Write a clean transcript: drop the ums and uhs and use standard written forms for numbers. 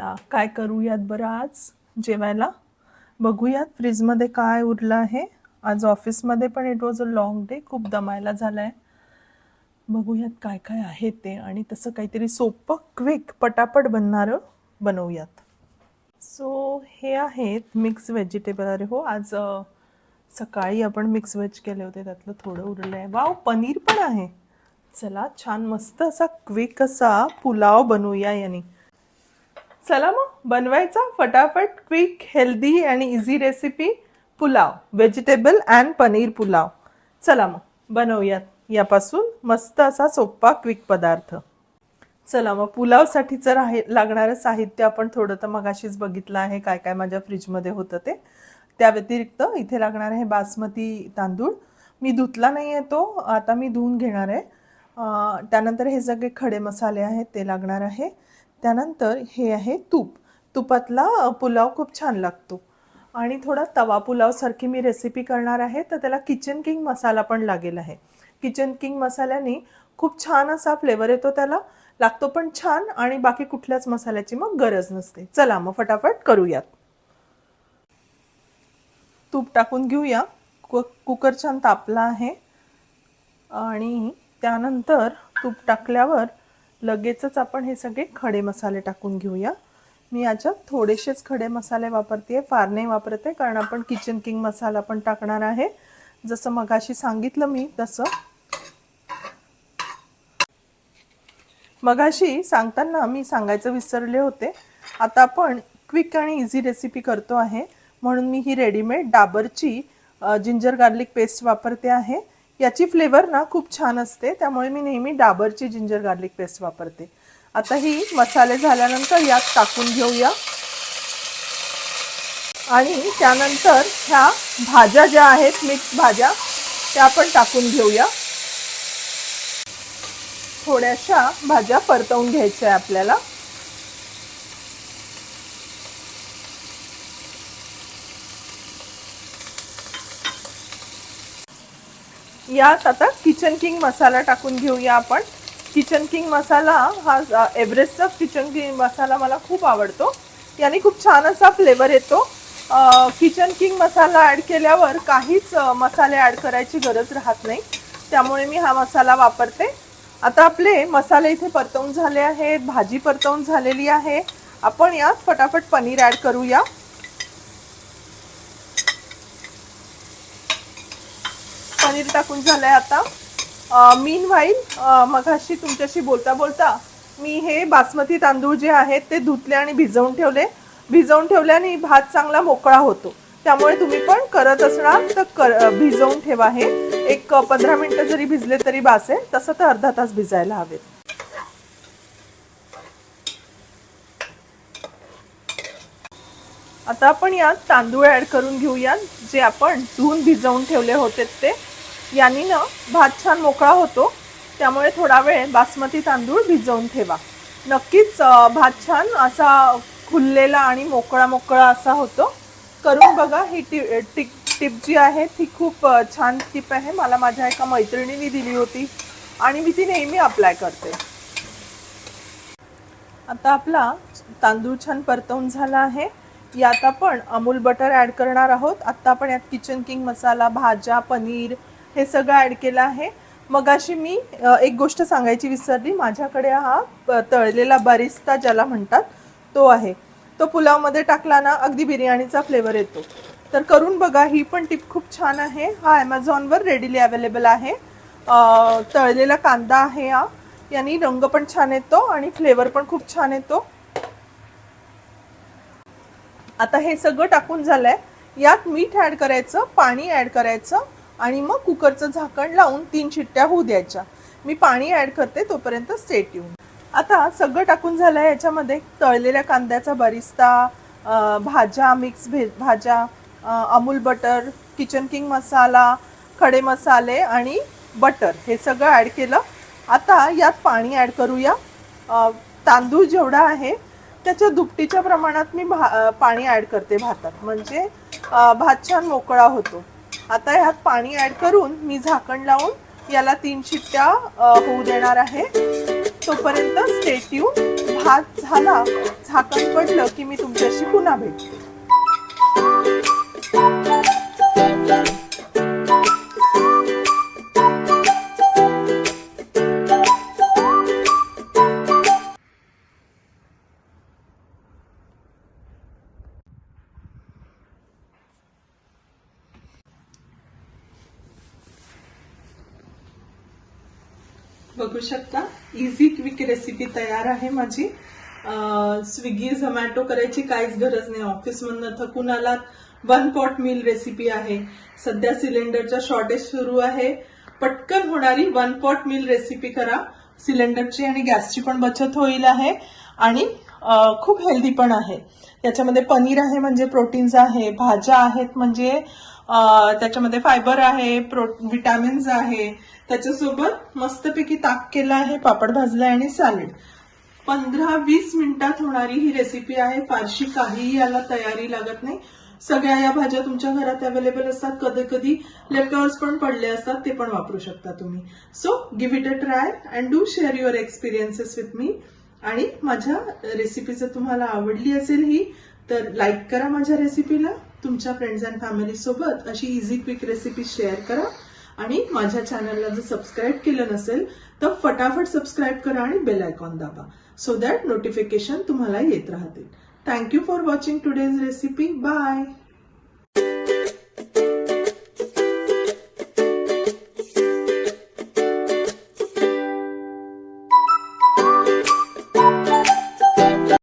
चला काय करूयात बरं आज जेवायला. बघूयात फ्रीजमध्ये काय उरलं आहे. आज ऑफिसमध्ये पण it was a long day, खूप दमायला झालाय. बघूयात काय काय आहे ते, आणि तसं काहीतरी सोपं क्विक पटापट बनणारं बनवूयात. सो हे आहेत मिक्स व्हेजिटेबल. अरे हो, आज सकाळी आपण मिक्स व्हेज केले होते, त्यातलं थोडं उरलं आहे. वाव, पनीर पण आहे. चला छान मस्त असा क्विक असा पुलाव बनवूया याने. चला मग बनवायचा फटाफट क्विक हेल्दी आणि easy recipe pulao, vegetable and paneer pulao. चला मग बनवूयात यापासून मस्त असा सोपा क्विक पदार्थ. चला मग पुलावसाठीचं लागणारं साहित्य आपण थोडं तर मगाशीच बघितलं आहे, काय काय माझ्या फ्रीजमध्ये होतं ते. त्या व्यतिरिक्त इथे लागणार आहे बासमती तांदूळ. मी धुतला नाही आहे तो, आता मी धुवून घेणार आहे. त्यानंतर हे सगळे खडे मसाले आहेत ते लागणार आहे. त्यानंतर हे आहे तूप. तुपातला पुलाव खूप छान लागतो. आणि थोडा तवा पुलावसारखी मी रेसिपी करणार आहे, तर त्याला किचन किंग मसाला पण लागेल आहे. किचन किंग मसाल्याने खूप छान असा फ्लेवर येतो, त्याला लागतो पण छान, आणि बाकी कुठल्याच मसाल्याची मग गरज नसते. चला मग फटाफट करूयात. तूप टाकून घेऊया. कुकर छान तापला आहे, आणि त्यानंतर तूप टाकल्यावर लगेचच आपण हे सगळे खडे मसाले टाकून घेऊया. मी याच्यात थोडेसेच खडे मसाले वापरते, फार नाही वापरते, कारण आपण किचन किंग मसाला पण टाकणार आहे, जसं मगाशी सांगितलं मी तसं. मगाशी सांगताना मी सांगायचं विसरले होते, आता आपण क्विक आणि इझी रेसिपी करतो आहे, म्हणून मी ही रेडीमेड डाबरची जिंजर गार्लिक पेस्ट वापरते आहे. याची फ्लेवर ना खूप छान असते, त्यामुळे मी नेहमी डाबरची जिंजर गार्लिक पेस्ट वापरते. आता ही मसाले झाल्यानंतर यात टाकून घेऊया, आणि त्यानंतर ह्या भाज्या ज्या आहेत मिक्स भाज्या त्या आपण टाकून घेऊया. थोड्याशा भाज्या परतवून घ्यायच्या आहे आपल्याला. यात आता किचन किंग मसाला टाकून घेऊया आपण. किचन किंग मसाला हा एव्हरेस्टचा किचन किंग मसाला मला खूप आवडतो, याने खूप छान असा फ्लेवर येतो. किचन किंग मसाला ॲड केल्यावर काहीच मसाले ॲड करायची गरज राहत नाही, त्यामुळे मी हा मसाला वापरते. आता आपले मसाले इथे परतवून झाले आहेत, भाजी परतवून झालेली आहे. आपण यात फटाफट पनीर ॲड करूया. पनीर टाकून झालंय आता. मीनवाईल मगाशी तुमच्याशी बोलता बोलता मी हे बासमती तांदूळ जे आहेत ते धुतले आणि भिजवून ठेवले. भिजवून ठेवल्याने भात चांगला मोकळा होतो, त्यामुळे तुम्ही पण करत असणार तर भिजवून ठेवा. हे एक 15 मिनिटं जरी भिजले तरी बास आहे, तसं तर अर्धा तास भिजायला हवेत. आता आपण यात तांदूळ ॲड करून घेऊया, जे आपण धुवून भिजवून ठेवले होते ते. यानी ना भात छान मोकळा होतो, त्यामुळे थोडा वेळ बासमती तांदूळ भिजवून ठेवा. नक्कीच भात छान असा खुललेला आणि मोकळा मोकळा असा होतो. करून बघा. ही टिप जी आहे ती खूप छान टिप आहे, मला माझ्या एका मैत्रिणीने दिली होती आणि मी ती नेहमी अप्लाय करते. आता आपला तांदूळ छान परतवून झाला आहे. यात आपण अमूल बटर ॲड करणार आहोत. आत्ता आपण यात किचन किंग मसाला, भाज्या, पनीर हे सगळं ॲड केलं आहे. मगाशी मी एक गोष्ट सांगायची विसरली. माझ्याकडे हा तळलेला बरिस्ता ज्याला म्हणतात तो आहे. तो पुलावमध्ये टाकला ना अगदी बिर्याणीचा फ्लेवर येतो. तर करून बघा, ही पण टिप खूप छान आहे. हा ॲमेझॉनवर रेडीली अवेलेबल आहे. तळलेला कांदा आहे हा, यानी रंग पण छान येतो आणि फ्लेवर पण खूप छान येतो. आता हे सगळं टाकून झालंय. यात मीठ ॲड करायचं, पाणी ॲड करायचं, आणि मग कुकरचं झाकण लावून 3 शिट्ट्या होऊ द्यायच्या. मी पाणी ॲड करते, तोपर्यंत स्टे ट्यून. आता सगळं टाकून झालंय. याच्यामध्ये तळलेल्या कांद्याचा बरिस्ता, भाज्या, मिक्स भाज्या, अमूल बटर, किचन किंग मसाला, खडे मसाले आणि बटर हे सगळं ॲड केलं. आता यात पाणी ॲड करूया. तांदूळ जेवढा आहे त्याच्या दुपटीच्या प्रमाणात मी पाणी ॲड करते भातात, म्हणजे भात छान मोकळा होतो. आता ह्यात पाणी ॲड करून मी झाकण लावून याला 3 शिट्ट्या होऊ देणार आहे. तोपर्यंत स्टे ट्यून. भात झाला, झाकण पडलं की मी तुमच्याशी पुन्हा भेटते. बघू शकता, इझी क्विक रेसिपी तयार आहे माझी. स्विगी झोमॅटो करायची काहीच गरज नाही. ऑफिस मधनं थकून आलात, 1 पॉट मील रेसिपी आहे. सध्या सिलेंडरचा शॉर्टेज सुरू आहे. पटकन होणारी 1 पॉट मील रेसिपी करा. सिलेंडरची आणि गॅसची पण बचत होईल आहे आणि खूप हेल्दी पण आहे. त्याच्यामध्ये पनीर आहे म्हणजे प्रोटीन्स आहे, भाज्या आहेत म्हणजे त्याच्यामध्ये फायबर आहे, विटॅमिन्स आहे. त्याच्यासोबत मस्तपैकी ताक केलं आहे, पापड भाजला आणि सॅलड. 15-20 मिनिटात होणारी ही रेसिपी आहे. फारशी काहीही याला तयारी लागत नाही. सगळ्या या भाज्या तुमच्या घरात अवेलेबल असतात. कधी कधी लेफ्टओव्हर्स पण पडले असतात, ते पण वापरू शकता तुम्ही. So give it a try and do share your experiences with me. आणि माझ्या रेसिपी जर तुम्हाला आवडली असेल ही, तर लाईक करा माझ्या रेसिपीला. तुमच्या फ्रेंड्स अँड फॅमिली सोबत अशी इझी क्विक रेसिपी शेअर करा. आणि माझ्या चॅनलला जर सबस्क्राईब केलं नसेल तर फटाफट सबस्क्राईब करा आणि बेल आयकॉन दाबा, सो दॅट नोटिफिकेशन तुम्हाला येत राहतील. Thank you for watching today's recipe. Bye.